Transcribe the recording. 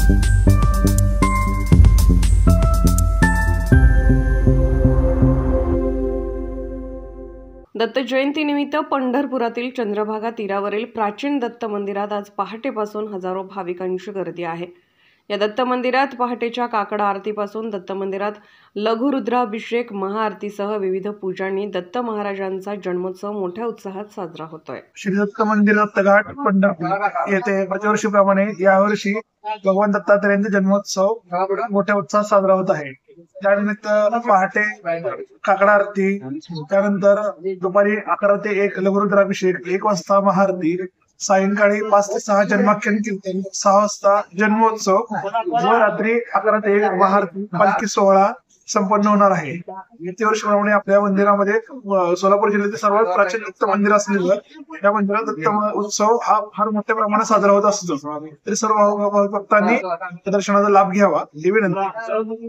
दत्त जयंतीनिमित्त पंढरपुरातील चंद्रभागा तीरावरील प्राचीन दत्त मंदिरात आज पहाटेपासून हजारो भाविकांची गर्दी आहे। या दत्त मंदिरात पहाटेच्या काकड आरतीपासून दत्त मंदिरात लघुरुद्राभिषेक महाआरतीसह विविध पूजांनी दत्त महाराजांचा जन्मोत्सव मोठ्या उत्साहात साजरा होतोय। श्री दत्त मंदिर दत्तघाट पंढरपूर येथे प्रतिवर्षीप्रमाणे यावर्षी भगवान दत्तात्रेयांचा जन्मोत्सव मोठ्या उत्साहात साजरा होत आहे। त्यानिमित्त पहाटे काकड आरती, त्यानंतर दुपारी 11 ते 1 लघुरुद्राभिषेक, 1 वाजता महाआरती, सायंकाळी 5 ते 6 जन्माख्यान कीर्तन, 6 वाजता जन्मोत्सव व रात्री 11 ते 1 महाआरती पालखी सोहळा संपन्न होणार आहे। प्रतिवर्षीप्रमाणे आपल्या मंदिरामध्ये सोलापूर जिल्ह्यातील सर्वात प्राचीन दत्त मंदिर असलेलं या मंदिरात दत्त उत्सव हा फार मोठ्या प्रमाणात साजरा होत असतो। तरी सर्व भक्तांनी दर्शनाचा लाभ घ्यावा ही विनंती।